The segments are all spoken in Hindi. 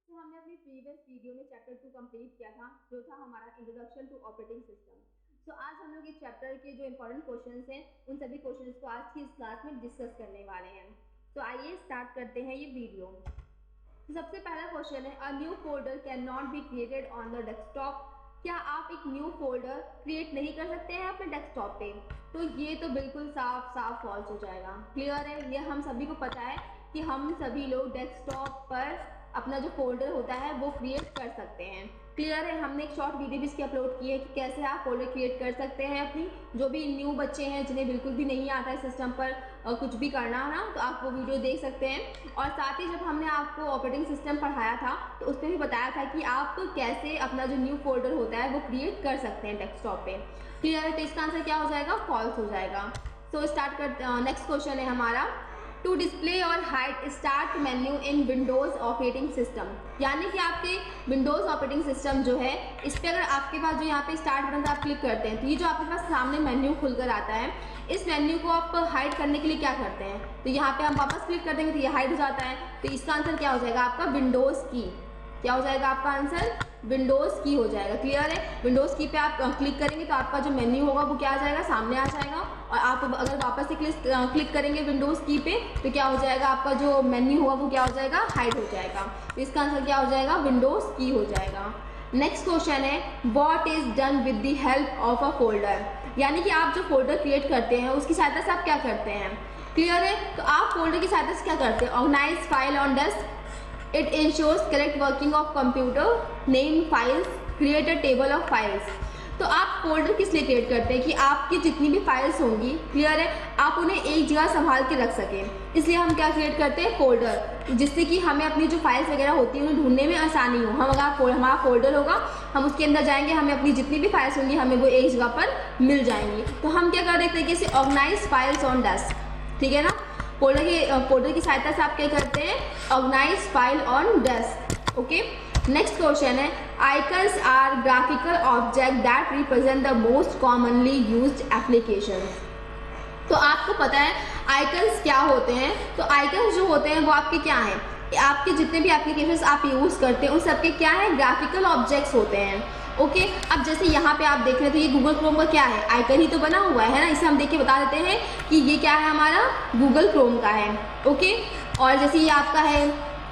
तो हमने अपनी प्रीवियस वीडियो में चैप्टर 2 कंप्लीट किया था, जो था हमारा इंट्रोडक्शन टू ऑपरेटिंग सिस्टम। तो आज हम लोग इस चैप्टर के जो इंपॉर्टेंट क्वेश्चंस हैं उन सभी क्वेश्चंस को आज की इस क्लास में डिस्कस करने वाले हैं। तो आइए स्टार्ट करते हैं ये वीडियो। तो सबसे पहला क्वेश्चन है, a new folder can not be created on the desktop. क्या आप एक न्यू फोल्डर क्रिएट नहीं कर सकते हैं अपने डेस्कटॉप पे? तो ये तो बिल्कुल साफ साफ फॉल्स हो जाएगा। क्लियर है, ये हम सभी को पता है कि हम सभी लोग डेस्कटॉप पर अपना जो फोल्डर होता है वो क्रिएट कर सकते हैं। क्लियर है, हमने एक शॉर्ट वीडियो भी इसकी अपलोड की है कि कैसे आप फोल्डर क्रिएट कर सकते हैं अपनी। जो भी न्यू बच्चे हैं जिन्हें बिल्कुल भी नहीं आता है सिस्टम पर कुछ भी करना ना, तो आप वो वीडियो देख सकते हैं। और साथ ही जब हमने आपको ऑपरेटिंग सिस्टम पढ़ाया था तो उसमें भी बताया था कि आप कैसे अपना जो न्यू फोल्डर होता है वो क्रिएट कर सकते हैं डेस्कटॉप पे। क्लियर है, तो इसका आंसर क्या हो जाएगा? फॉल्स हो जाएगा। तो स्टार्ट कर, नेक्स्ट क्वेश्चन है हमारा, टू डिस्प्ले और hide start menu in Windows operating system. यानी कि आपके विंडोज़ ऑपरेटिंग सिस्टम जो है, इस पर अगर आपके पास जो यहाँ पे स्टार्ट बटन आप क्लिक करते हैं तो ये जो आपके पास सामने मेन्यू खुलकर आता है, इस मेन्यू को आप हाइड करने के लिए क्या करते हैं? तो यहाँ पे हम वापस क्लिक कर देंगे तो ये हाइड हो जाता है। तो इसका आंसर क्या हो जाएगा आपका? विंडोज़ की। क्या हो जाएगा आपका आंसर? विंडोज़ की हो जाएगा। क्लियर है, विंडोज़ की पे आप क्लिक करेंगे तो आपका जो मेन्यू होगा वो क्या आ जाएगा? सामने आ जाएगा। और आप अगर वापस से क्लिक करेंगे विंडोज़ की पे तो क्या हो जाएगा? आपका जो मेन्यू होगा वो क्या हो जाएगा? हाइड हो जाएगा। तो इसका आंसर क्या हो जाएगा? विंडोज़ की हो जाएगा। नेक्स्ट क्वेश्चन है, what is done with the help of a folder. यानी कि आप जो फोल्डर क्रिएट करते हैं उसकी सहायता से आप क्या करते हैं? क्लियर है, तो आप फोल्डर की सहायता से क्या करते हैं? Organise file on desk, it ensures correct working of computer, name files, create a table of files। तो आप फोल्डर किस लिए क्रिएट करते हैं? कि आपकी जितनी भी फाइल्स होंगी, क्लियर है, आप उन्हें एक जगह संभाल के रख सकें। इसलिए हम क्या क्रिएट करते हैं? फोल्डर, जिससे कि हमें अपनी जो फाइल्स वगैरह होती हैं उन्हें ढूंढने में आसानी हो। हम अगर हमारा फोल्डर होगा, हम उसके अंदर जाएंगे, हमें अपनी जितनी भी फाइल्स होंगी हमें वो एक जगह पर मिल जाएंगी। तो हम क्या कर देते हैं कि ऑर्गेनाइज फाइल्स ऑन डेस्क, ठीक है ना। फोल्डर की सहायता से आप क्या करते हैं? Organise file on desk. Okay, next question है, icons are graphical object that represent the most commonly used applications. तो आपको पता है आइकन्स क्या होते हैं? तो आइकन्स जो होते हैं वो आपके क्या हैं? आपके जितने भी एप्लीकेशंस आप यूज़ करते हैं उन सबके क्या है? ग्राफिकल ऑब्जेक्ट्स होते हैं। ओके, अब जैसे यहाँ पे आप देख रहे हैं तो ये गूगल क्रोम का क्या है? आइकन ही तो बना हुआ है ना। इसे हम देख के बता देते हैं कि ये क्या है? हमारा गूगल क्रोम का है। ओके, और जैसे ये आपका है,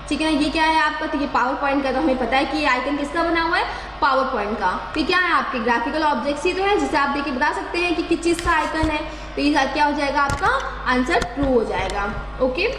ठीक है ना, ये क्या है आपका? तो ये पावर पॉइंट का। तो हमें पता है कि ये आइकन किसका बना हुआ है? पावर पॉइंट का। तो क्या है? आपके ग्राफिकल ऑब्जेक्ट्स ही तो है, जिसे आप देख के बता सकते हैं कि किस चीज़ का आइकन है। तो ये क्या हो जाएगा? आपका आंसर ट्रू हो जाएगा। ओके,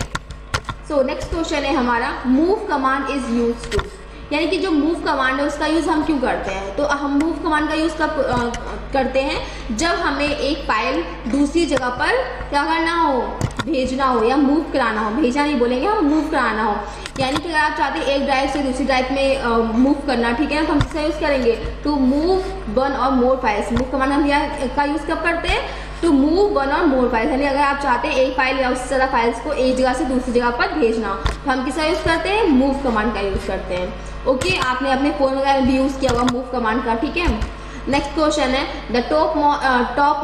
सो नेक्स्ट क्वेश्चन है हमारा, move command is use two. यानी कि जो मूव कमांड है उसका यूज़ हम क्यों करते हैं? तो हम मूव कमांड का यूज़ कब करते हैं? जब हमें एक फाइल दूसरी जगह पर क्या करना हो? भेजना हो या मूव कराना हो। भेजना नहीं बोलेंगे हम, मूव कराना हो। यानी कि अगर आप चाहते हैं एक ड्राइव से दूसरी ड्राइव में मूव करना, ठीक है ना, तो हम इसका यूज़ करेंगे टू मूव वन और मोर फाइल्स। मूव कमांड हम का यूज़ कब करते हैं? टू मूव वन और मोर फाइल्स। यानी अगर आप चाहते हैं एक फाइल या उससे ज़्यादा फाइल्स को एक जगह से दूसरी जगह पर भेजना, तो हम किसका यूज़ करते हैं? मूव कमांड का यूज़ करते हैं। ओके, आपने अपने फ़ोन वगैरह भी यूज़ किया होगा मूव कमांड का, ठीक है। नेक्स्ट क्वेश्चन है, the top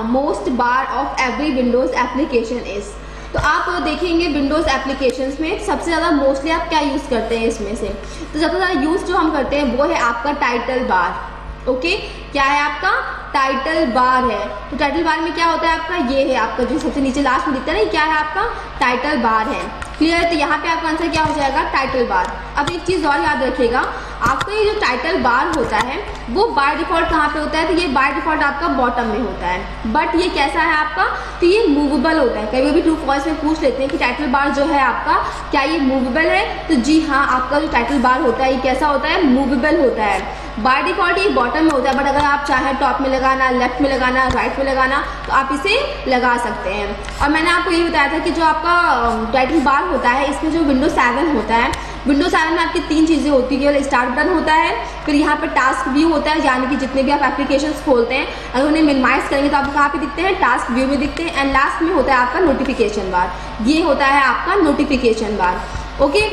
most bar of every Windows application is. तो आप देखेंगे विंडोज़ एप्लीकेशंस में सबसे ज़्यादा मोस्टली आप क्या यूज़ करते हैं इसमें से? तो सबसे ज़्यादा यूज़ जो हम करते हैं वो है आपका टाइटल बार। ओके, क्या है आपका? टाइटल बार है। तो टाइटल बार में क्या होता है आपका? ये है आपका जो सबसे नीचे लास्ट में दिखता है ना, क्या है आपका? टाइटल बार है। क्लियर है, तो यहाँ पे आपका आंसर क्या हो जाएगा? Title bar. अब एक चीज़ और याद रखिएगा, आपका ये जो टाइटल बार होता है वो बाय डिफ़ॉल्ट कहाँ पे होता है? तो ये बाय डिफ़ॉल्ट आपका बॉटम में होता है। बट ये कैसा है आपका? तो ये मूवेबल होता है। कभी कभी ट्रू फॉल्स में पूछ लेते हैं कि टाइटल बार जो है आपका क्या ये मूवेबल है? तो जी हाँ, आपका जो टाइटल बार होता है ये कैसा होता है? मूवेबल होता है। बाय डिफ़ॉल्ट ये बॉटम में होता है, बट अगर आप चाहें टॉप में लगाना, लेफ्ट में लगाना, राइट में लगाना, तो आप इसे लगा सकते हैं। और मैंने आपको ये बताया था कि जो आपका टाइटल बार होता है इसमें जो विंडोज 7 होता है, विंडोज 7 में आपकी 3 चीज़ें होती है। केवल स्टार्ट बटन होता है, फिर यहाँ पर टास्क व्यू होता है, यानी कि जितने भी आप एप्लीकेशंस खोलते हैं अगर उन्हें मिनिमाइज करेंगे तो आपको कहाँ पे दिखते हैं? टास्क व्यू में दिखते हैं। एंड लास्ट में होता है आपका नोटिफिकेशन बार। ये होता है आपका नोटिफिकेशन बार। ओके,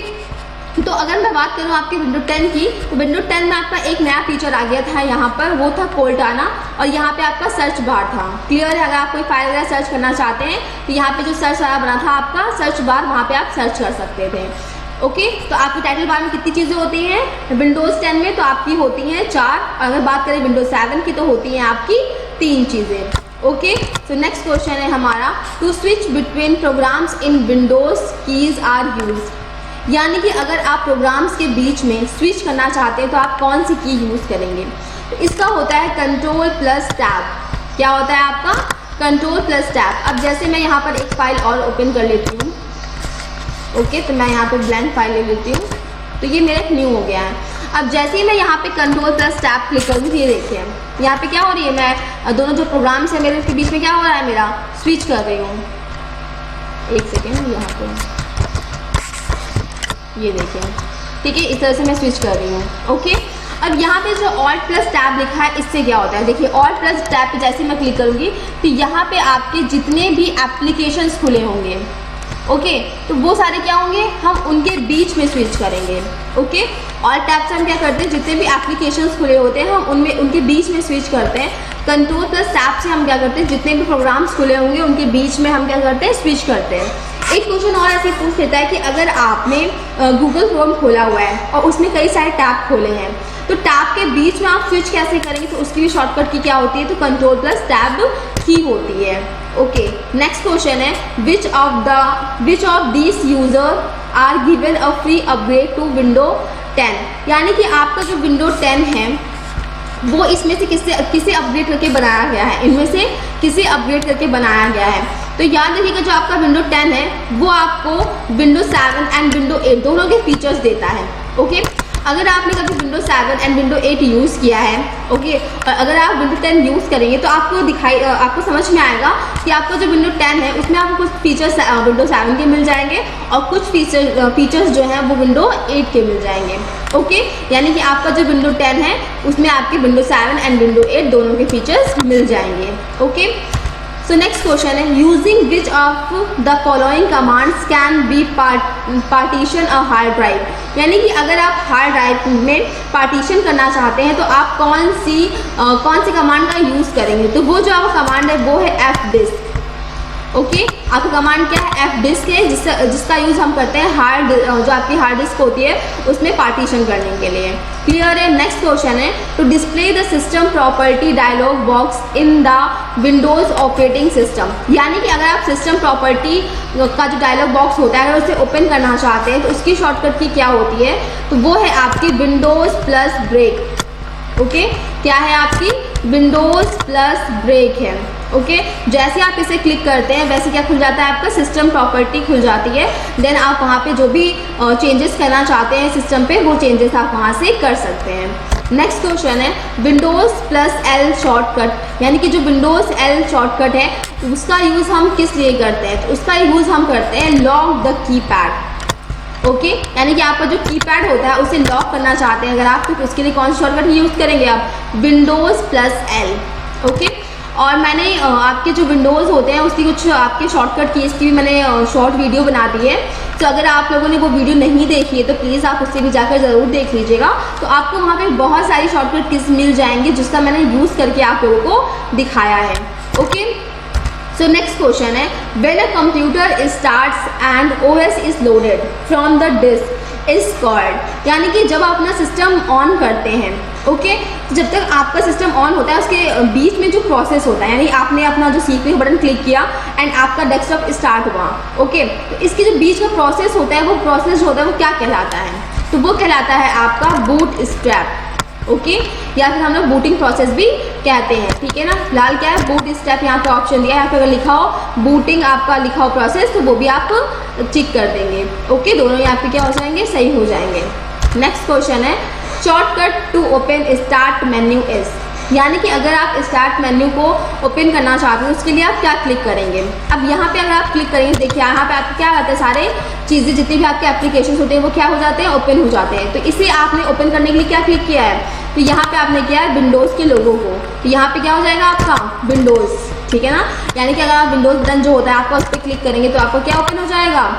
तो अगर मैं बात करूँ आपके विंडो 10 की, तो विंडो 10 में आपका एक नया फीचर आ गया था यहाँ पर, वो था कोल्टाना। और यहाँ पे आपका सर्च बार था। क्लियर है, अगर आप कोई फाइल वगैरह सर्च करना चाहते हैं तो यहाँ पे जो सर्च वाला बना था आपका सर्च बार, वहाँ पे आप सर्च कर सकते थे। ओके, तो आपकी टाइटल बार में कितनी चीज़ें होती हैं विंडोज़ 10 में? तो आपकी होती हैं 4। अगर बात करें विंडोज 7 की तो होती हैं आपकी 3 चीज़ें। ओके, तो नेक्स्ट क्वेश्चन है हमारा, to switch between programs in Windows keys are use. यानी कि अगर आप प्रोग्राम्स के बीच में स्विच करना चाहते हैं तो आप कौन सी की यूज़ करेंगे? तो इसका होता है कंट्रोल प्लस टैब। क्या होता है आपका? Control plus tab. अब जैसे मैं यहाँ पर एक फाइल और ओपन कर लेती हूँ। ओके, तो मैं यहाँ पे ब्लैंक फाइल ले लेती हूँ, तो ये मेरा एक न्यू हो गया है। अब जैसे ही मैं यहाँ पे कंट्रोल प्लस टैब क्लिक करूँगी, ये देखिए यहाँ पे क्या हो रही है, मैं दोनों जो प्रोग्राम्स हैं मेरे उसके बीच में क्या हो रहा है, मेरा स्विच कर रही हूँ। एक सेकेंड, यहाँ पे ये देखिए, ठीक है, इस तरह से मैं स्विच कर रही हूँ। ओके, अब यहाँ पे जो ऑल्ट प्लस टैब लिखा है, इससे क्या होता है, देखिए ऑल्ट प्लस टैब पे जैसे मैं क्लिक करूँगी तो यहाँ पे आपके जितने भी एप्लीकेशंस खुले होंगे, ओके, तो वो सारे क्या होंगे, हम उनके बीच में स्विच करेंगे। ओके, ऑल टैब से हम क्या करते हैं, जितने भी एप्लीकेशंस खुले होते हैं हम उनमें उनके बीच में स्विच करते हैं। कंट्रोल प्लस टैब से हम क्या करते हैं, जितने भी प्रोग्राम्स खुले होंगे उनके बीच में हम क्या करते हैं, स्विच करते हैं। एक क्वेश्चन और ऐसे पूछ लेता है कि अगर आपने गूगल क्रोम खोला हुआ है और उसमें कई सारे टैब खोले हैं, तो टैब के बीच में आप स्विच कैसे करेंगे? तो उसकी भी शॉर्टकट की क्या होती है, तो कंट्रोल प्लस टैब की होती है। ओके, नेक्स्ट क्वेश्चन है, which of these user are given a free upgrade to window 10। यानी कि आपका जो विंडो 10 है वो इसमें से किसे अपग्रेड करके बनाया गया है, इनमें से किसे अपग्रेड करके बनाया गया है? तो याद रखिएगा, जो आपका विंडो 10 है वो आपको विंडो 7 एंड विंडो 8 दोनों के फीचर्स देता है। ओके, अगर आपने कभी विंडो 7 एंड विंडो 8 यूज़ किया है, ओके, और अगर आप विंडो 10 यूज़ करेंगे तो आपको समझ में आएगा कि आपका जो विंडो 10 है उसमें आपको कुछ फीचर्स विंडो 7 के मिल जाएंगे और कुछ फीचर्स जो हैं वो विंडो 8 के मिल जाएंगे। ओके, यानी कि आपका जो विंडो 10 है उसमें आपके विंडो 7 एंड विंडो 8 दोनों के फीचर्स मिल जाएंगे। ओके, सो नेक्स्ट क्वेश्चन है, using which of the following commands can be partition a hard drive. यानी कि अगर आप हार्ड ड्राइव में पार्टीशन करना चाहते हैं तो आप कौन सी कमांड का यूज़ करेंगे? तो वो जो आपका कमांड है वो है fdisk। ओके, आपका कमांड क्या है, fdisk है, जिसका यूज़ हम करते हैं जो आपकी हार्ड डिस्क होती है उसमें पार्टीशन करने के लिए। क्लियर है? नेक्स्ट क्वेश्चन है, to display the system property dialog box in the Windows operating system. यानी कि अगर आप सिस्टम प्रॉपर्टी का जो डायलॉग बॉक्स होता है अगर उसे ओपन करना चाहते हैं तो उसकी शॉर्टकट की क्या होती है? तो वो है आपकी विंडोज प्लस ब्रेक। ओके, क्या है आपकी? विंडोज प्लस ब्रेक है। ओके, जैसे आप इसे क्लिक करते हैं वैसे क्या खुल जाता है, आपका सिस्टम प्रॉपर्टी खुल जाती है। देन आप वहाँ पे जो भी चेंजेस करना चाहते हैं सिस्टम पे वो चेंजेस आप वहाँ से कर सकते हैं। नेक्स्ट क्वेश्चन है, विंडोज प्लस एल शॉर्टकट। यानी कि जो विंडोज एल शॉर्टकट है उसका यूज़ हम किस लिए करते हैं? तो उसका यूज़ हम करते हैं लॉक द कीपैड। ओके, यानी कि आपका जो कीपैड होता है उसे लॉक करना चाहते हैं अगर आप, तो उसके लिए कौन सी शॉर्टकट यूज़ करेंगे आप? Windows plus L. ओके, और मैंने आपके जो विंडोज़ होते हैं उसकी कुछ आपके शॉर्टकट कीज़ की भी मैंने शॉर्ट वीडियो बना दी है। तो अगर आप लोगों ने वो वीडियो नहीं देखी है तो प्लीज़ आप उससे भी जाकर ज़रूर देख लीजिएगा। तो आपको वहाँ पे बहुत सारी शॉर्टकट कीज़ मिल जाएंगी जिसका मैंने यूज़ करके आप लोगों को दिखाया है। ओके, सो नेक्स्ट क्वेश्चन है, when a computer starts and OS is loaded from the disk is called. यानी कि जब आप अपना सिस्टम ऑन करते हैं, ओके, जब तक आपका सिस्टम ऑन होता है उसके बीच में जो प्रोसेस होता है, यानी आपने अपना जो CPU बटन क्लिक किया एंड आपका डेस्कटॉप स्टार्ट हुआ, ओके, तो इसके जो बीच का प्रोसेस होता है वो प्रोसेस होता है वो क्या कहलाता है? तो वो कहलाता है आपका बूट स्ट्रैप। ओके, या फिर हम लोग बूटिंग प्रोसेस भी कहते हैं। ठीक है ना, फिलहाल क्या है, बूट स्टेप यहाँ पे ऑप्शन दिया है, यहाँ पे अगर लिखा हो बूटिंग आपका लिखा हो प्रोसेस तो वो भी आप टिक कर देंगे। ओके, दोनों यहाँ पे क्या हो जाएंगे, सही हो जाएंगे। नेक्स्ट क्वेश्चन है, shortcut to open start menu is. यानी कि अगर आप स्टार्ट मेन्यू को ओपन करना चाहते हैं उसके लिए आप क्या क्लिक करेंगे? अब यहाँ पे अगर आप क्लिक करेंगे, देखिए यहाँ पे आपको क्या आता है, सारे चीज़ें जितनी भी आपके एप्लीकेशन होते हैं वो क्या हो जाते हैं, ओपन हो जाते हैं। तो इसे आपने ओपन करने के लिए क्या क्लिक किया है? तो यहाँ पे आपने किया है विंडोज़ के लोगों को, तो यहाँ पे क्या हो जाएगा आपका विंडोज़। ठीक है ना, यानी कि अगर आप विंडोज़ बटन जो होता है आपका उस पर क्लिक करेंगे तो आपका क्या ओपन हो जाएगा,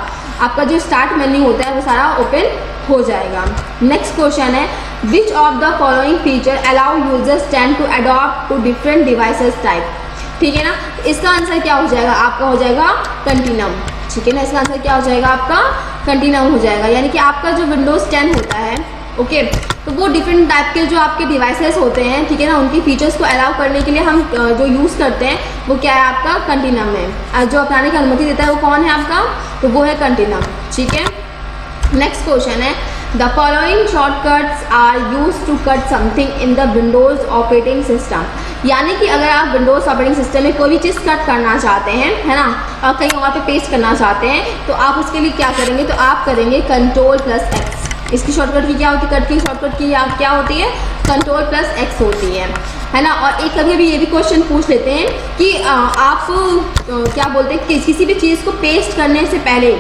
आपका जो स्टार्ट मेन्यू होता है वो सारा ओपन हो जाएगा। नेक्स्ट क्वेश्चन है, which of the following feature allow users tend to adopt to different devices type. ठीक है ना, इसका आंसर क्या हो जाएगा, आपका हो जाएगा कंटिन्यूम। ठीक है ना, इसका आंसर क्या हो जाएगा आपका कंटिन्यू हो जाएगा। यानी कि आपका जो विंडोज़ 10 होता है, ओके, तो वो डिफरेंट टाइप के जो आपके डिवाइसेस होते हैं, ठीक है ना, उनकी फीचर्स को अलाउ करने के लिए हम जो यूज़ करते हैं वो क्या है आपका कंटिन्यम है। जो अपनाने की अनुमति देता है वो कौन है आपका, तो वो है कंटिन्यम, ठीक है। नेक्स्ट क्वेश्चन है the following shortcuts are use to cut something in the Windows operating system. यानी कि अगर आप विंडोज़ ऑपरेटिंग सिस्टम में कोई भी चीज़ कट करना चाहते हैं, है ना, और कहीं और पे पेस्ट करना चाहते हैं, तो आप उसके लिए क्या करेंगे, तो आप करेंगे Ctrl+X। इसकी शॉर्टकट की क्या होती है, कट की शॉर्टकट की क्या होती है, Ctrl+X होती है ना। और एक कभी भी ये भी क्वेश्चन पूछ लेते हैं कि आप क्या बोलते हैं कि किसी भी चीज़ को पेस्ट करने से पहले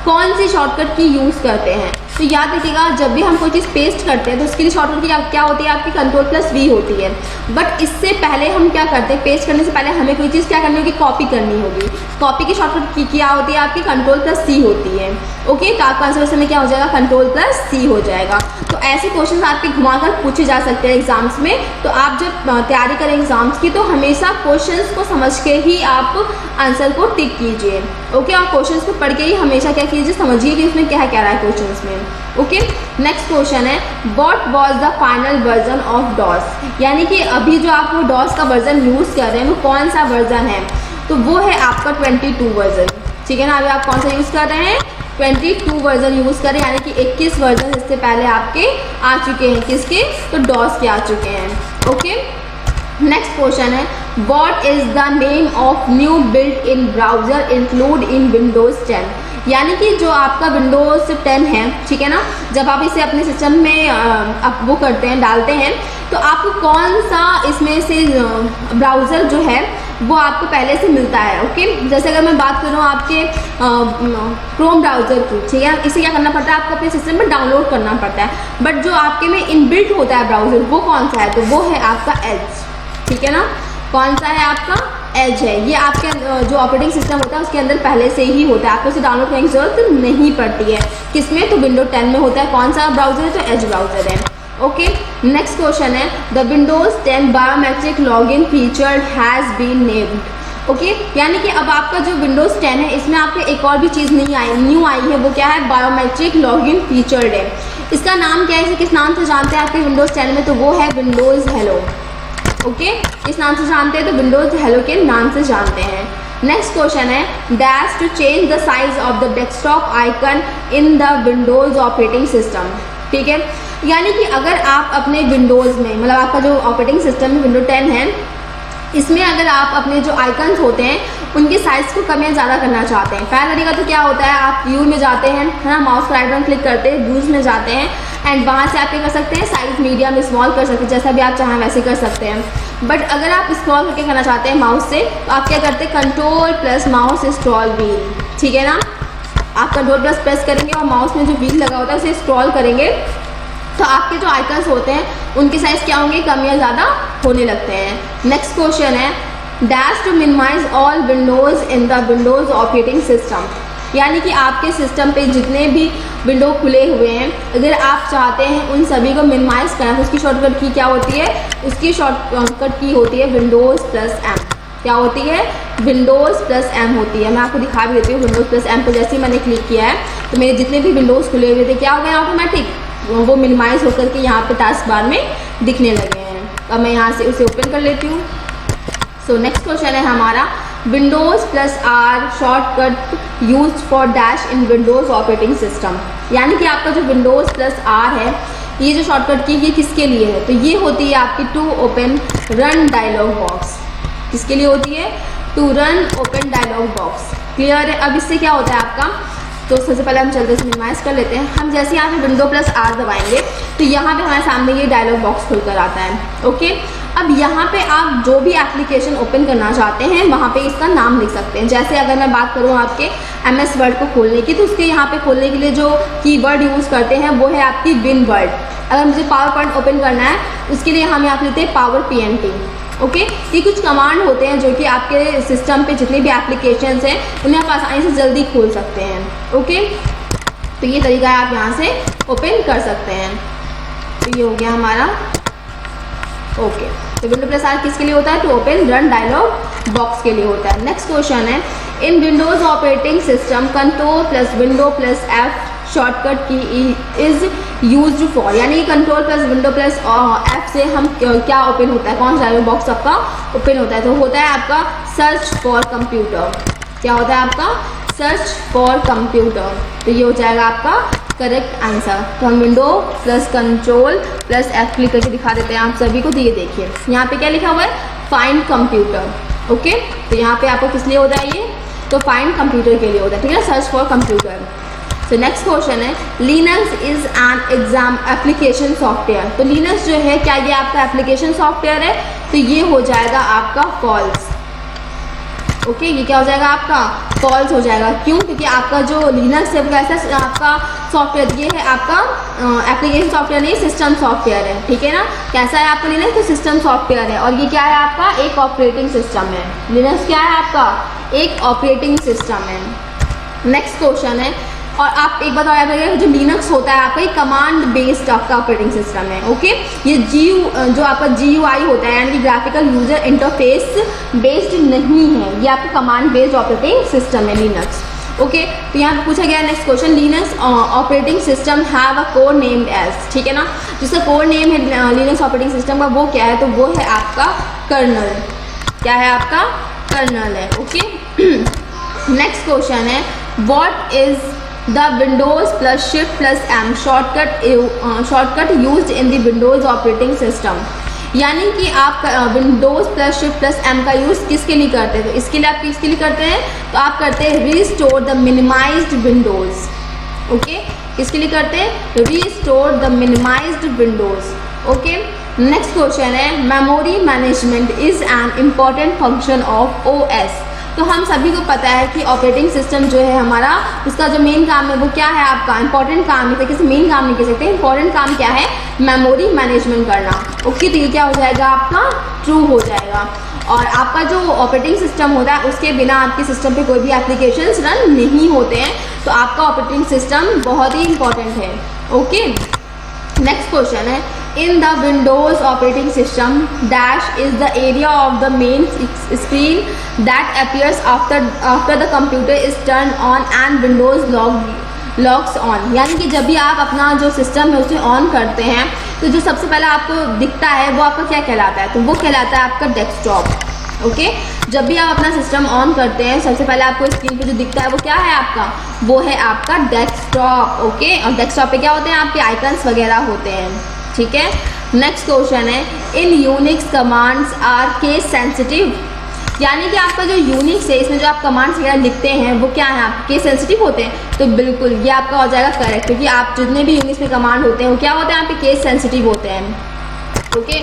कौन सी शॉर्टकट की यूज़ करते हैं। तो याद रखिएगा जब भी हम कोई चीज़ पेस्ट करते हैं तो उसके लिए शॉर्टकट की क्या होती है आपकी Ctrl+V होती है। बट इससे पहले हम क्या करते हैं, पेस्ट करने से पहले हमें कोई चीज़ क्या करनी होगी, कॉपी करनी होगी। कॉपी की शॉर्टकट की क्या होती है आपकी Ctrl+C होती है। ओके, तो आपका आंसर में क्या हो जाएगा, Ctrl+C हो जाएगा। तो ऐसे क्वेश्चन आपके घुमाकर पूछे जा सकते हैं एग्जाम्स में। तो आप जब तैयारी करें एग्जाम्स की तो हमेशा क्वेश्चंस को समझ के ही आप आंसर को टिक कीजिए। ओके, और क्वेश्चंस को पढ़ के ही हमेशा क्या कीजिए, समझिए कि उसमें क्या कह रहा है क्वेश्चंस में। ओके, नेक्स्ट क्वेश्चन है what was the final version of DOS. यानी कि अभी जो आप वो डॉस का वर्जन यूज़ कर रहे हैं वो कौन सा वर्जन है, तो वो है आपका 22 वर्जन, ठीक है ना। अभी आप कौन सा यूज़ कर रहे हैं, 22 वर्जन यूज़ करें, यानी कि 21 वर्जन इससे पहले आपके आ चुके हैं, किसके, तो डॉस के आ चुके हैं। ओके, नेक्स्ट क्वेश्चन है what is the name of new built in browser include in Windows 10। यानी कि जो आपका विंडोज़ 10 है, ठीक है ना, जब आप इसे अपने सिस्टम में आप वो करते हैं, डालते हैं, तो आपको कौन सा इसमें से ब्राउज़र जो है वो आपको पहले से मिलता है। ओके, जैसे अगर मैं बात करूँ आपके क्रोम ब्राउज़र की, ठीक है, इसे क्या करना पड़ता है, आपको अपने सिस्टम में डाउनलोड करना पड़ता है। बट जो आपके में इनबिल्ट होता है ब्राउज़र वो कौन सा है, तो वो है आपका एज, ठीक है ना। कौन सा है आपका, एज है। ये आपके जो ऑपरेटिंग सिस्टम होता है उसके अंदर पहले से ही होता है, आपको इसे डाउनलोड करने की जरूरत नहीं पड़ती है। किसमें, तो विंडो 10 में होता है। कौन सा ब्राउज़र है, तो एज ब्राउज़र है। ओके, नेक्स्ट क्वेश्चन है the Windows 10 biometric login feature has been named. Okay, यानी कि अब आपका जो विंडोज़ 10 है इसमें आपको एक और भी चीज़ न्यू आई है, वो क्या है, बायोमेट्रिक लॉगिन फीचर्ड है। इसका नाम क्या है, इसे किस नाम से जानते हैं आपके विंडोज़ 10 में, तो वो है विंडोज़ हेलो। ओके, इस नाम से जानते हैं, तो विंडोज़ हेलो के नाम से जानते हैं। नेक्स्ट क्वेश्चन है dash to change the size of the desktop icon in the Windows operating system. ठीक है, यानी कि अगर आप अपने विंडोज़ में, मतलब आपका जो ऑपरेटिंग सिस्टम में विंडो 10 है, इसमें अगर आप अपने जो आइकन्स होते हैं उनके साइज़ को कम या ज़्यादा करना चाहते हैं, पहला तरीका तो क्या होता है, आप व्यू में जाते हैं, है ना, माउस पर राइट बटन क्लिक करते हैं, व्यूज़ में जाते हैं एंड वहाँ से आप क्या कर सकते हैं, साइज मीडियम स्मॉल कर सकते हैं, जैसा भी आप चाहें वैसे कर सकते हैं। बट अगर आप स्क्रॉल करके करना चाहते हैं माउस से, तो आप क्या करते हैं, control plus mouse scroll wheel, ठीक है ना, आप कंट्रोल प्लस प्रेस करेंगे और माउस में जो व्हील लगा होता है उसे स्क्रॉल करेंगे तो आपके जो आइकन्स होते हैं उनके साइज़ क्या होंगे, कम या ज़्यादा होने लगते हैं। नेक्स्ट क्वेश्चन है dash to minimise all windows in the Windows operating system. यानी कि आपके सिस्टम पे जितने भी विंडो खुले हुए हैं, अगर आप चाहते हैं उन सभी को मिनिमाइज़ करना तो उसकी शॉर्टकट की क्या होती है, उसकी शॉर्टकट की होती है विंडोज़ प्लस एम। क्या होती है, विंडोज़ प्लस एम होती है। मैं आपको दिखा भी देती हूँ, विंडोज़ प्लस एम को जैसे ही मैंने क्लिक किया है तो मेरे जितने भी विंडोज़ खुले हुए थे क्या हो गया, ऑटोमेटिक वो मिनिमाइज़ होकर के यहाँ पे टास्क बार में दिखने लगे हैं। अब मैं यहाँ से उसे ओपन कर लेती हूँ। सो नेक्स्ट क्वेश्चन है हमारा Windows plus R shortcut use for dash in Windows operating system. यानी कि आपका जो विंडोज़ प्लस आर है, ये जो शॉर्टकट की ये किसके लिए है, तो ये होती है आपकी to open run dialog box. किसके लिए होती है, to run open dialog box. Clear है। अब इससे क्या होता है आपका, तो सबसे पहले हम जल्दी से मिनिमाइज़ कर लेते हैं। हम जैसे यहाँ पे विंडो प्लस आर दबाएंगे तो यहाँ पे हमारे सामने ये डायलॉग बॉक्स खुलकर आता है। ओके, अब यहाँ पे आप जो भी एप्लीकेशन ओपन करना चाहते हैं वहाँ पे इसका नाम लिख सकते हैं। जैसे अगर मैं बात करूँ आपके MS वर्ड को खोलने की, तो उसके यहाँ पे खोलने के लिए जो कीवर्ड यूज़ करते हैं वो है आपकी विन वर्ड। अगर मुझे पावर पॉइंट ओपन करना है उसके लिए हम यहाँ पे लिखते हैं पावर PNT। ओके, ये कुछ कमांड होते हैं जो कि आपके सिस्टम पे जितने भी एप्लीकेशंस हैं उन्हें आप आसानी से जल्दी खोल सकते हैं। ओके, तो ये तरीका है, आप यहाँ से ओपन कर सकते हैं। तो ये हो गया हमारा। ओके, तो विंडो प्लस आर किसके लिए होता है, to open run dialog box के लिए होता है। नेक्स्ट क्वेश्चन है in Windows operating system control plus window plus F shortcut key is used for, यानी control plus window plus F से हम क्या ओपन होता है, कौन सा डायलॉग बॉक्स आपका ओपन होता है, तो होता है आपका सर्च फॉर कंप्यूटर। क्या होता है आपका सर्च फॉर कंप्यूटर, तो ये हो जाएगा आपका करेक्ट आंसर। तो हम window plus control plus F click करके दिखा देते हैं आप सभी को। तो ये देखिए यहाँ पे क्या लिखा हुआ है, फाइंड कंप्यूटर। ओके, तो यहाँ पे आपको किस लिए होता है ये, तो फाइंड कंप्यूटर के लिए होता है, ठीक है, सर्च फॉर कंप्यूटर। तो नेक्स्ट क्वेश्चन है, Linux is an exam application software. तो लिनक्स जो है क्या ये आपका एप्लीकेशन सॉफ्टवेयर है, तो ये हो जाएगा आपका फॉल्स। ओके, ये क्या हो जाएगा आपका फॉल्स हो जाएगा। क्यों, क्योंकि आपका जो लिनक्स है वो कैसा आपका सॉफ्टवेयर, ये है आपका एप्लीकेशन सॉफ्टवेयर नहीं, सिस्टम सॉफ्टवेयर है, ठीक है ना। कैसा है आपका लिनक्स, तो सिस्टम सॉफ्टवेयर है, और ये क्या है आपका एक ऑपरेटिंग सिस्टम है। लिनक्स क्या है आपका एक ऑपरेटिंग सिस्टम है। नेक्स्ट क्वेश्चन है, और आप एक बात और याद रखिएगा, जो लिनक्स होता है आपका एक कमांड बेस्ड आपका ऑपरेटिंग सिस्टम है। ओके, ये जो आपका GUI होता है यानी कि ग्राफिकल यूजर इंटरफेस बेस्ड नहीं है, ये आपका कमांड बेस्ड ऑपरेटिंग सिस्टम है लिनक्स। ओके, तो यहाँ पे पूछा गया next question, Linux operating system have a code named edge, ठीक है ना, जिसका कोड नेम है लिनक्स ऑपरेटिंग सिस्टम का वो क्या है, तो वो है आपका कर्नल। क्या है आपका कर्नल है। ओके, नेक्स्ट क्वेश्चन है, what is the Windows plus shift plus M shortcut used in the Windows operating system, यानी कि आप Windows plus shift plus M का यूज़ किसके लिए करते हैं, तो इसके लिए आप किसके लिए करते हैं, तो आप करते हैं restore the minimized windows. Okay, किसके लिए करते हैं, restore the minimized windows. Okay, next question है, memory management is an important function of OS। तो हम सभी को पता है कि ऑपरेटिंग सिस्टम जो है हमारा, उसका जो मेन काम है वो क्या है आपका इंपॉर्टेंट काम है, किसी मेन काम नहीं कह सकते, इंपॉर्टेंट काम क्या है, मेमोरी मैनेजमेंट करना। ओके, तो ये क्या हो जाएगा आपका ट्रू हो जाएगा। और आपका जो ऑपरेटिंग सिस्टम होता है उसके बिना आपके सिस्टम पे कोई भी एप्लीकेशंस रन नहीं होते हैं, तो आपका ऑपरेटिंग सिस्टम बहुत ही इंपॉर्टेंट है। ओके, नेक्स्ट क्वेश्चन है, in the Windows operating system dash is the area of the main screen that appears after the computer is turned on and Windows logs on, यानी कि जब भी आप अपना जो सिस्टम है उसे ऑन करते हैं तो जो सबसे पहले आपको दिखता है वो आपका क्या कहलाता है, तो वो कहलाता है आपका डेस्कटॉप। ओके, जब भी आप अपना सिस्टम ऑन करते हैं सबसे पहले आपको स्क्रीन पे जो दिखता है वो क्या है आपका, वो है आपका डेस्कटॉप। ओके, और डेस्कटॉप पे क्या होते हैं आपके आइकन्स वगैरह होते हैं, ठीक है। नेक्स्ट क्वेश्चन है, in Unix commands are case sensitive, यानी कि आपका जो यूनिक्स है इसमें जो आप कमांड्स वगैरह लिखते हैं वो क्या है आपके केस सेंसिटिव होते हैं, तो बिल्कुल ये आपका हो जाएगा करेक्ट, क्योंकि आप जितने भी यूनिक्स में कमांड होते हैं वो क्या होते हैं आपके केस सेंसिटिव होते हैं। ओके,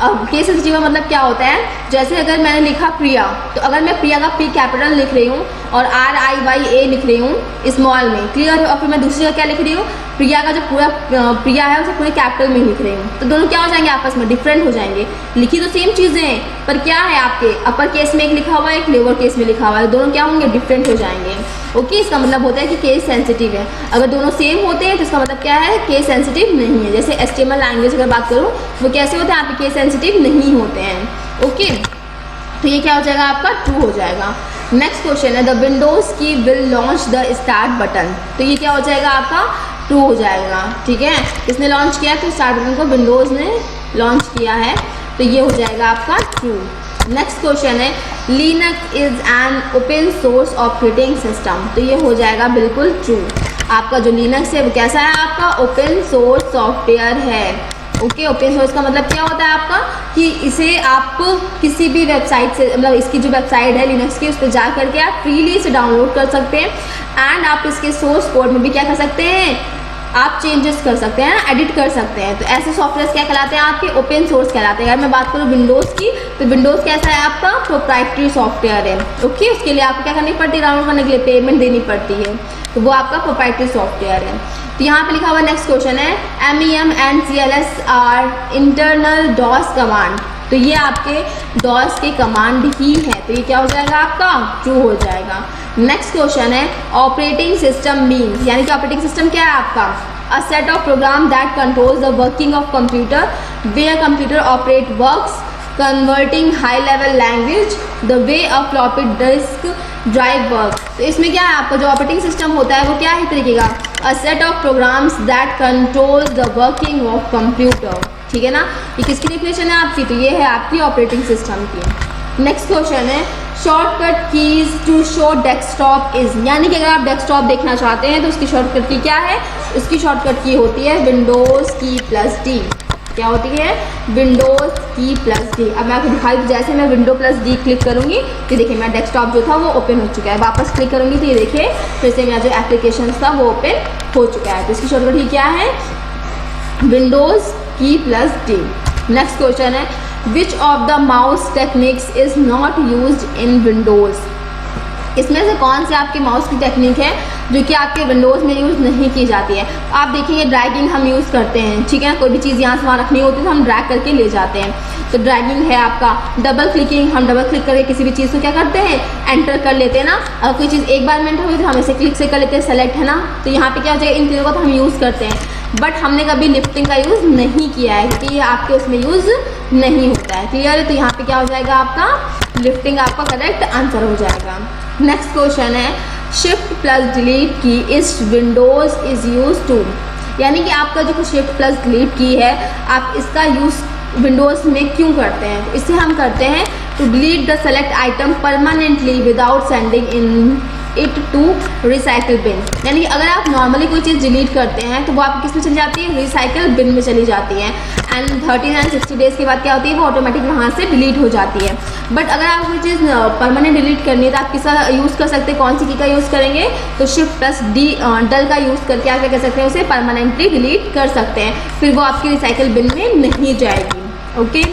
अब केस सेंसिटिव का मतलब क्या होता है, जैसे अगर मैंने लिखा प्रिया, तो अगर मैं प्रिया का P कैपिटल लिख रही हूँ और RIYA लिख रही हूँ स्मॉल में, क्लियर, और फिर मैं दूसरी का क्या लिख रही हूँ, प्रिया का जो पूरा प्रिया है उसे पूरे कैपिटल में लिख रही हूँ, तो दोनों क्या हो जाएंगे आपस में डिफरेंट हो जाएंगे। लिखी तो सेम चीज़ें हैं पर क्या है आपके अपर केस में एक लिखा हुआ है एक लोअर केस में लिखा हुआ है, दोनों क्या होंगे डिफरेंट हो जाएंगे। ओके, इसका मतलब होता है कि केस सेंसिटिव है। अगर दोनों सेम होते हैं तो इसका मतलब क्या है, केस सेंसिटिव नहीं है। जैसे HTML लैंग्वेज अगर बात करूँ वो कैसे होते हैं आपके केस सेंसिटिव नहीं होते हैं। ओके, तो ये क्या हो जाएगा आपका ट्रू हो जाएगा। नेक्स्ट क्वेश्चन है, द विंडोज की will launch the start button, तो ये क्या हो जाएगा आपका ट्रू हो जाएगा। ठीक है, किसने लॉन्च किया, तो स्टार्ट बटन को विंडोज ने लॉन्च किया है, तो ये हो जाएगा आपका ट्रू। नेक्स्ट क्वेश्चन है, Linux is an open source operating system, तो ये हो जाएगा बिल्कुल ट्रू। आपका जो लिनक्स है वो कैसा है आपका ओपन सोर्स सॉफ्टवेयर है। ओके, ओपन सोर्स का मतलब क्या होता है आपका कि इसे आप किसी भी वेबसाइट से, मतलब इसकी जो वेबसाइट है लिनक्स की उस पर जा करके आप फ्रीली इसे डाउनलोड कर सकते हैं एंड आप इसके सोर्स कोड में भी क्या कर सकते हैं, आप चेंजेस कर सकते हैं, एडिट कर सकते हैं। तो ऐसे सॉफ्टवेयर क्या कहलाते हैं आपके ओपन सोर्स कहलाते हैं। अगर मैं बात करूँ विंडोज़ की, तो विंडोज़ कैसा है आपका प्रोप्राइटरी सॉफ्टवेयर है। ओके, उसके लिए आपको क्या करनी पड़ती है, डाउनलोड करने के लिए पेमेंट देनी पड़ती है, तो वो आपका प्रोप्राइटरी सॉफ्टवेयर है। तो यहाँ पे लिखा हुआ नेक्स्ट क्वेश्चन है, MEM and CLS are internal DOS command, तो ये आपके डॉस के कमांड ही है, तो ये क्या हो जाएगा आपका ट्रू हो जाएगा। नेक्स्ट क्वेश्चन है, ऑपरेटिंग सिस्टम मीन्स, यानी कि ऑपरेटिंग सिस्टम क्या है आपका, a set of program that controls the working of computer where computer operate works converting high level language the way a floppy disk drive work. तो इसमें क्या है, आपका जो ऑपरेटिंग सिस्टम होता है वो क्या है तरीके का, अ set of programs that control the working of computer. ठीक है ना, ये किसकी डेफिनेशन है आपकी, तो ये है आपकी ऑपरेटिंग सिस्टम की। नेक्स्ट क्वेश्चन है shortcut keys to show desktop is, यानी कि अगर आप डेस्कटॉप देखना चाहते हैं तो उसकी शॉर्टकट की क्या है, उसकी शॉर्टकट की होती है विंडोज की प्लस डी। क्या होती है, विंडोज की प्लस डी। अब मैं आपको दिखाई, जैसे मैं विंडो प्लस डी क्लिक करूंगी तो देखिए मेरा डेस्कटॉप जो था वो ओपन हो चुका है। वापस क्लिक करूंगी तो ये देखिए फिर से मेरा जो एप्लीकेशन था वो ओपन हो चुका है। तो इसकी शॉर्टकट की क्या है, विंडोज की प्लस डी। नेक्स्ट क्वेश्चन है which of the mouse techniques is not used in Windows. इसमें से कौन से आपके माउस की टेक्निक है जो कि आपके विंडोज़ में यूज़ नहीं की जाती है। आप देखेंगे ड्रैगिंग हम यूज़ करते हैं, ठीक है, कोई भी चीज़ यहाँ से वहाँ रखनी होती है तो हम ड्रैग करके ले जाते हैं, तो ड्रैगिंग है आपका। डबल क्लिकिंग, हम डबल क्लिक करके किसी भी चीज़ को क्या करते हैं, एंटर कर लेते हैं ना। अगर कोई चीज़ एक बार में एंटर हुई तो हम इसे क्लिक से कर लेते हैं, सेलेक्ट है ना। तो यहाँ पे क्या हो जाएगा, इन तीनों का तो हम यूज़ करते हैं, बट हमने कभी लिफ्टिंग का यूज़ नहीं किया है क्योंकि ये आपके उसमें यूज़ नहीं होता है। क्लियर है, तो यहाँ पे क्या हो जाएगा, आपका लिफ्टिंग आपका करेक्ट आंसर हो जाएगा। नेक्स्ट क्वेश्चन है शिफ्ट प्लस डिलीट की इस विंडोज इज यूज टू, यानी कि आपका जो शिफ्ट प्लस डिलीट की है आप इसका यूज़ विंडोज़ में क्यों करते हैं। इससे हम करते हैं to delete the select item permanently without sending in it to recycle bin, यानी कि अगर आप नॉर्मली कोई चीज़ डिलीट करते हैं तो वो आपकी किस में चली जाती है, रिसाइकिल बिन में चली जाती है। एंड 30 एंड 60 डेज़ के बाद क्या होती है, वो ऑटोमेटिक वहाँ से डिलीट हो जाती है। बट अगर आप कोई चीज़ परमानेंट डिलीट करनी है तो आप किसका यूज़ कर सकते हैं, कौन सी की का यूज़ करेंगे, तो शिफ्ट प्लस डी डल का यूज़ करके आप क्या कर सकते हैं, उसे परमानेंटली डिलीट कर सकते हैं, फिर वो आपकी रिसाइकिल बिन में नहीं जाएगी। ओके,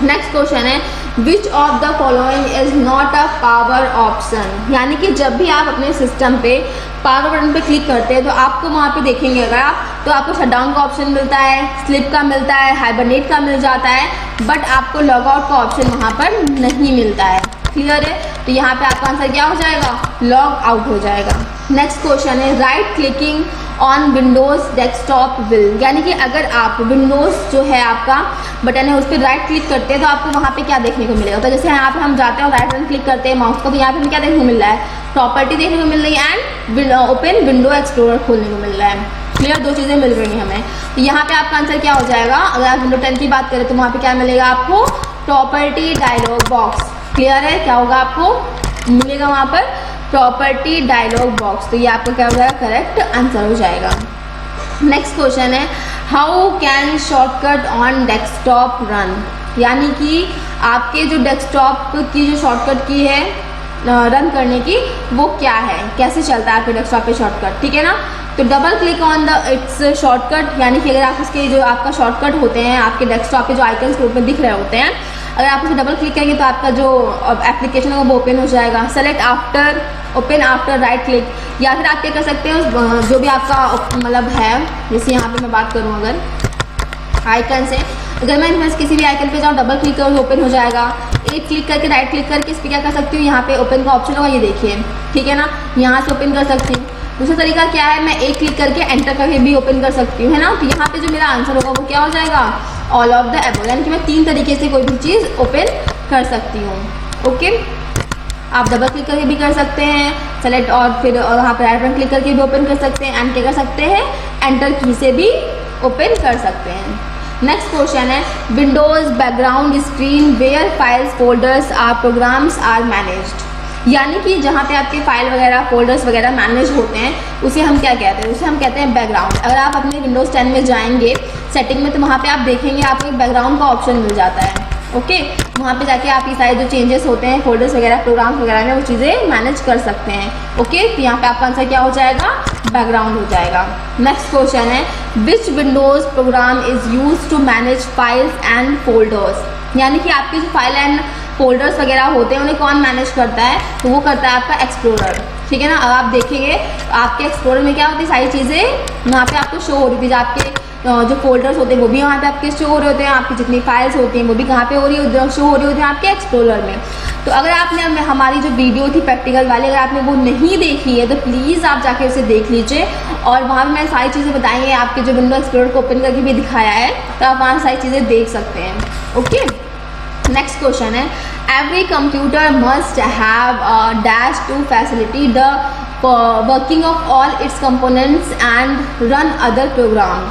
नेक्स्ट क्वेश्चन है which of the following is not a power option, यानी कि जब भी आप अपने सिस्टम पे पावर बटन पे क्लिक करते हैं तो आपको वहाँ पे देखेंगे अगर आप, तो आपको शटडाउन का ऑप्शन मिलता है, स्लिप का मिलता है, हाइबरनेट का मिल जाता है, बट आपको लॉग आउट का ऑप्शन वहाँ पर नहीं मिलता है। क्लियर है, तो यहाँ पे आपका आंसर क्या हो जाएगा, लॉग आउट हो जाएगा। नेक्स्ट क्वेश्चन है right clicking on Windows desktop will, यानी कि अगर आप विंडोज़ जो है आपका बटन है उस पर राइट क्लिक करते हैं तो आपको वहाँ पे क्या देखने को मिलेगा, तो जैसे यहाँ पे हम जाते हैं और राइट बटन क्लिक करते हैं माउस को, तो यहाँ पे हमें क्या देखने को मिल रहा है, प्रॉपर्टी देखने को मिल रही है एंड ओपन विंडो एक्सप्लोरर खोलने को मिल रहा है। क्लियर, दो चीज़ें मिल रही हैं हमें। तो यहाँ पे आपका आंसर क्या हो जाएगा, अगर आप विंडो 10 की बात करें तो वहाँ पे क्या मिलेगा आपको, प्रॉपर्टी डायलॉग बॉक्स। क्लियर है, क्या होगा आपको मिलेगा वहाँ पर, प्रॉपर्टी डायलॉग बॉक्स। तो ये आपको क्या हो जाएगा, करेक्ट आंसर हो जाएगा। नेक्स्ट क्वेश्चन है how can shortcut on desktop run, यानी कि आपके जो डेस्कटॉप की जो शॉर्टकट की है रन करने की वो क्या है, कैसे चलता है आपके डेस्कटॉप पे शॉर्टकट। ठीक है ना, तो double click on the it's shortcut, यानी कि अगर आप उसके जो आपका शॉर्टकट होते हैं आपके डेस्कटॉप पे जो आइकन्स ग्रुप में दिख रहे होते हैं, अगर आप उसे डबल क्लिक करेंगे तो आपका जो एप्लीकेशन है वो ओपन हो जाएगा। Select after, open after right click, या फिर आप क्या कर सकते हैं जो भी आपका मतलब है, जैसे यहाँ पे मैं बात करूँ अगर आइकन से, अगर मैं इनमें किसी भी आइकन पे जाऊँ डबल क्लिक करूँ ओपन हो जाएगा। एक क्लिक करके राइट क्लिक करके इस पर क्या कर सकती हूँ, यहाँ पे ओपन का ऑप्शन होगा, ये देखिए, ठीक है ना, यहाँ से ओपन कर सकती हूँ। दूसरा तरीका क्या है, मैं एक क्लिक करके एंटर करके भी ओपन कर सकती हूँ, है ना। तो यहाँ पे जो मेरा आंसर होगा वो क्या हो जाएगा, ऑल ऑफ द एबव, यानी कि मैं 3 तरीके से कोई भी चीज़ ओपन कर सकती हूँ। ओके, आप डबल क्लिक करके भी कर सकते हैं, सेलेक्ट और फिर वहाँ पर राइट बटन क्लिक करके भी ओपन कर सकते हैं, एंड क्या कर सकते हैं, एंटर की से भी ओपन कर सकते हैं। नेक्स्ट क्वेश्चन है Windows background screen where files folders are programs are managed, यानी कि जहाँ पे आपके फाइल वगैरह फोल्डर्स वगैरह मैनेज होते हैं उसे हम क्या कहते हैं, उसे हम कहते हैं बैकग्राउंड। अगर आप अपने विंडोज़ 10 में जाएंगे सेटिंग में तो वहाँ पे आप देखेंगे आपको एक बैकग्राउंड का ऑप्शन मिल जाता है। ओके, वहाँ पे जाके आप ये सारे जो चेंजेस होते हैं फोल्डर्स वगैरह प्रोग्राम्स वगैरह में वो चीज़ें मैनेज कर सकते हैं। ओके, तो यहाँ पे आपका आंसर क्या हो जाएगा, बैकग्राउंड हो जाएगा। नेक्स्ट क्वेश्चन है which Windows program is use to manage files and folders, यानी कि आपके जो फाइल एंड फोल्डर्स वगैरह होते हैं उन्हें कौन मैनेज करता है, तो वो करता है आपका एक्सप्लोरर। ठीक है ना, अब आप देखेंगे आपके एक्सप्लोरर में क्या होती है, सारी चीज़ें वहाँ पे आपको शो हो रही थी, आपके जो फोल्डर्स होते हैं वो भी वहाँ पे आपके शो हो रहे होते हैं, आपकी जितनी फाइल्स होती हैं वो भी कहाँ पे हो रही है, शो हो रही होती हैं आपके एक्सप्लोरर में। तो अगर आपने हमारी जो वीडियो थी प्रैक्टिकल वाली अगर आपने वो नहीं देखी है तो प्लीज़ आप जाके उसे देख लीजिए, और वहाँ पर मैंने सारी चीज़ें बताई हैं, आपके जो विंडो एक्सप्लोरर को ओपन करके भी दिखाया है, तो आप वहाँ सारी चीज़ें देख सकते हैं। ओके, नेक्स्ट क्वेश्चन है every computer must have a dash to facilitate the working of all its components and run other program.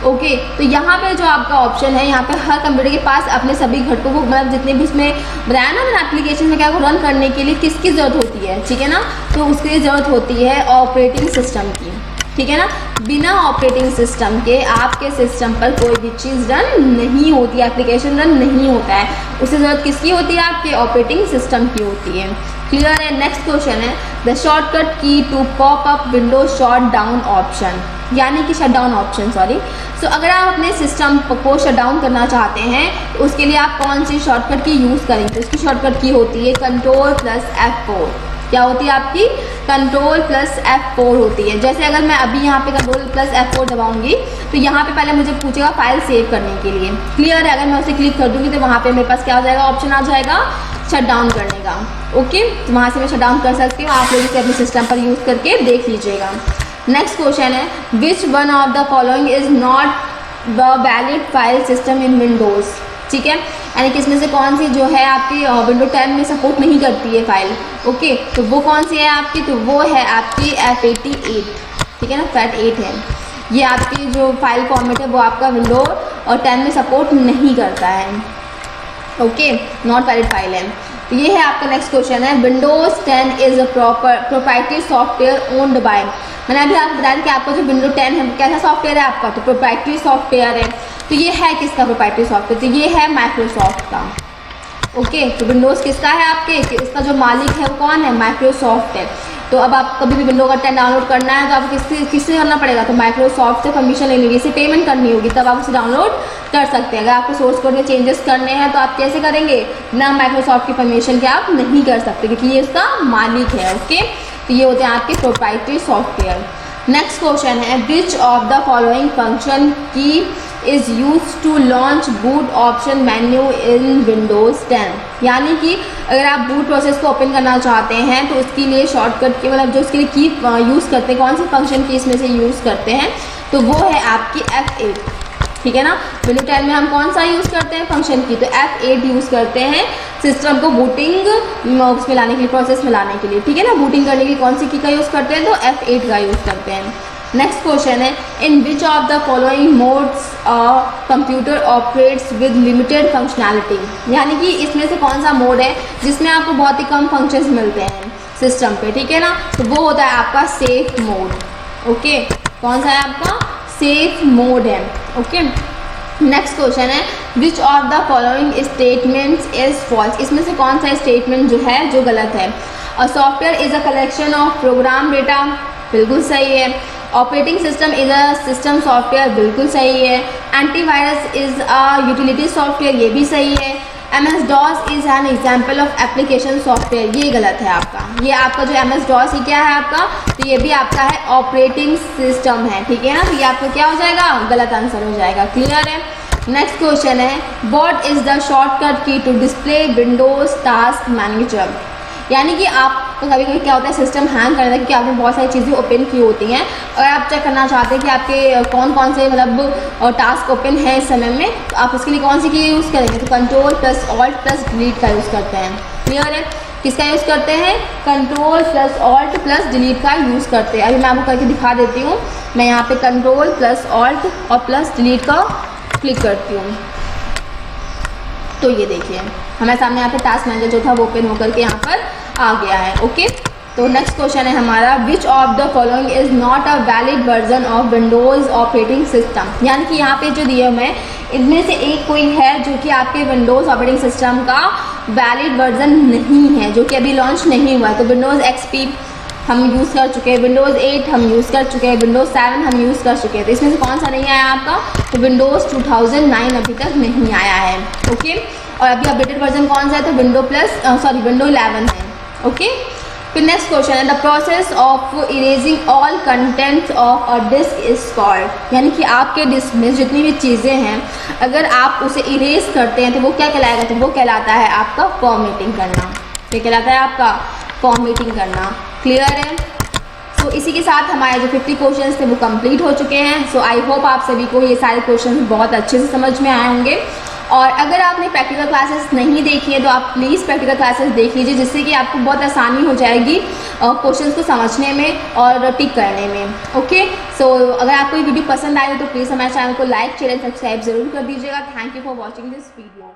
Okay तो यहाँ पे जो आपका ऑप्शन है, यहाँ पे हर कंप्यूटर के पास अपने सभी घटकों को, मतलब जितने भी इसमें बनाया ना मैंने एप्लीकेशन में, क्या को रन करने के लिए किसकी ज़रूरत होती है, ठीक है ना, तो उसके लिए ज़रूरत होती है ऑपरेटिंग सिस्टम की, ठीक है ना। बिना ऑपरेटिंग सिस्टम के आपके सिस्टम पर कोई भी चीज़ रन नहीं होती, एप्लीकेशन रन नहीं होता है, उससे ज़रूरत किसकी होती है, आपके ऑपरेटिंग सिस्टम की होती है। क्लियर है। नेक्स्ट क्वेश्चन है the shortcut key to pop up Windows shut down option, यानी कि shut down option, sorry. So अगर आप अपने सिस्टम को शट डाउन करना चाहते हैं तो उसके लिए आप कौन सी शॉर्टकट की यूज़ करेंगे, उसकी शॉर्टकट की होती है Ctrl+F4। क्या होती है आपकी, Ctrl+F4 होती है। जैसे अगर मैं अभी यहाँ पे Ctrl+F4 दबाऊंगी तो यहाँ पे पहले मुझे पूछेगा फाइल सेव करने के लिए। क्लियर है। अगर मैं उसे क्लिक कर दूँगी तो वहाँ पे मेरे पास क्या हो जाएगा, ऑप्शन आ जाएगा शट डाउन करने का। ओके, तो वहाँ से मैं शट डाउन कर सकती हूँ, आप लोग इसे अपने सिस्टम पर यूज़ करके देख लीजिएगा। नेक्स्ट क्वेश्चन है which one of the following is not the valid file system in Windows, ठीक है, यानी कि इसमें से कौन सी जो है आपकी विंडो 10 में सपोर्ट नहीं करती है फाइल। ओके, तो वो कौन सी है आपकी, तो वो है आपकी F88, ठीक है ना, FAT8 है। ये आपकी जो फाइल फॉर्मेट है वो आपका विंडो और 10 में सपोर्ट नहीं करता है। ओके, नॉट वैलिड फाइल है। तो ये है आपका नेक्स्ट क्वेश्चन है Windows 10 is a proprietary software owned by, मैंने अभी आपको बताया कि आपका जो विंडो 10 है कैसा सॉफ्टवेयर है आपका, तो प्रोप्राइटरी सॉफ्टवेयर है। तो ये है किसका प्रोप्राइटरी सॉफ्टवेयर, तो ये है माइक्रोसॉफ्ट का। ओके, तो विंडोज़ किसका है आपके, कि इसका जो मालिक है वो कौन है, माइक्रोसॉफ्ट है। तो अब आप कभी भी विंडो का 10 डाउनलोड करना है तो आपको किससे करना पड़ेगा, तो माइक्रोसॉफ्ट से परमिशन लेनी होगी, इसे पेमेंट करनी होगी, तब आप उसे डाउनलोड कर सकते हैं। अगर आपको सोर्स कोड में चेंजेस करने हैं तो आप कैसे करेंगे, ना माइक्रोसॉफ्ट की परमिशन के आप नहीं कर सकते, क्योंकि ये इसका मालिक है। ओके, तो ये होते हैं आपके प्रोप्राइटरी सॉफ्टवेयर। नेक्स्ट क्वेश्चन है which of the following function key is use to launch boot option menu in Windows 10, यानी कि अगर आप बूट प्रोसेस को ओपन करना चाहते हैं तो उसके लिए शॉर्टकट की, मतलब जो उसके लिए की यूज़ करते हैं, कौन सी फंक्शन की इसमें से यूज़ करते हैं, तो वो है आपकी F8, ठीक है ना। विंडो 10 में हम कौन सा यूज़ करते हैं फंक्शन की, तो F8 यूज़ करते हैं सिस्टम को बूटिंग उसमें लाने के लिए, प्रोसेस में लाने के लिए, ठीक है ना। बूटिंग करने के लिए कौन सी की का यूज़ करते हैं, तो F8 का यूज़ करते हैं। नेक्स्ट क्वेश्चन है in which of the following modes computer operates with limited functionality, यानी कि इसमें से कौन सा मोड है जिसमें आपको बहुत ही कम फंक्शंस मिलते हैं सिस्टम पे, ठीक है ना, तो वो होता है आपका सेफ मोड। ओके, कौन सा है आपका, सेफ मोड है। ओके, नेक्स्ट क्वेश्चन है which of the following statements is false, इसमें से कौन सा स्टेटमेंट जो है जो गलत है। A software is a collection of program data, बिल्कुल सही है। Operating system is a system software, बिल्कुल सही है। Antivirus is a utility software, ये भी सही है। MS-DOS is an example of application software, ये गलत है आपका। ये आपका जो MS-DOS ये क्या है आपका, तो ये भी आपका है ऑपरेटिंग सिस्टम है, ठीक है ना, तो ये आपका क्या हो जाएगा, गलत आंसर हो जाएगा। क्लियर है। नेक्स्ट क्वेश्चन है what is the shortcut key to display Windows task manager, यानी कि आपको कभी कभी क्या होता है सिस्टम हैंग करता है क्योंकि आपने बहुत सारी चीज़ें ओपन की होती हैं और आप चेक करना चाहते हैं कि आपके कौन कौन से मतलब टास्क ओपन है इस समय में, तो आप उसके लिए कौन सी की यूज़ करेंगे, तो Ctrl+Alt+Delete का यूज़ करते हैं। क्लियर है। किसका यूज़ करते हैं, Ctrl+Alt+Delete का यूज़ करते हैं। अभी मैं आपको करके दिखा देती हूँ। मैं यहाँ पे Ctrl+Alt और +Delete का क्लिक करती हूँ, तो ये देखिए हमारे सामने यहाँ पे टास्क मैनेजर जो था वो ओपन होकर के यहाँ पर आ गया है। ओके, तो नेक्स्ट क्वेश्चन है हमारा विच of the following is not a valid version of Windows operating system, यानी कि यहाँ पे जो दिए हुए हैं इनमें से एक कोई है जो कि आपके विंडोज़ ऑपरेटिंग सिस्टम का वैलिड वर्जन नहीं है, जो कि अभी लॉन्च नहीं हुआ है। तो विंडोज़ XP हम यूज़ कर चुके हैं, विंडोज़ 8 हम यूज़ कर चुके हैं, विंडोज़ 7 हम यूज़ कर चुके हैं, तो इसमें से कौन सा नहीं आया आपका, तो विंडोज़ 2009 अभी तक नहीं आया है। ओके, और अभी अपडेटेड वर्जन कौन सा है, तो विंडो 11 है। ओके, फिर नेक्स्ट क्वेश्चन है the process of erasing all contents of a disk is called, यानी कि आपके डिस्क में जितनी भी चीज़ें हैं अगर आप उसे इरेज करते हैं तो वो क्या कहलाएगा, तो वो कहलाता है आपका फॉर्मेटिंग करना। क्या कहलाता है आपका, फॉर्मेटिंग करना। क्लियर है। सो इसी के साथ हमारे जो 50 क्वेश्चंस थे वो कंप्लीट हो चुके हैं। सो आई होप आप सभी को ये सारे क्वेश्चंस बहुत अच्छे से समझ में आए होंगे और अगर आपने प्रैक्टिकल क्लासेस नहीं देखी है तो आप प्लीज़ प्रैक्टिकल क्लासेस देख लीजिए, जिससे कि आपको बहुत आसानी हो जाएगी क्वेश्चंस को समझने में और टिक करने में। ओके, सो अगर आपको ये वीडियो पसंद आए तो प्लीज़ हमारे चैनल को लाइक, शेयर एंड सब्सक्राइब जरूर कर दीजिएगा। Thank you for watching this video.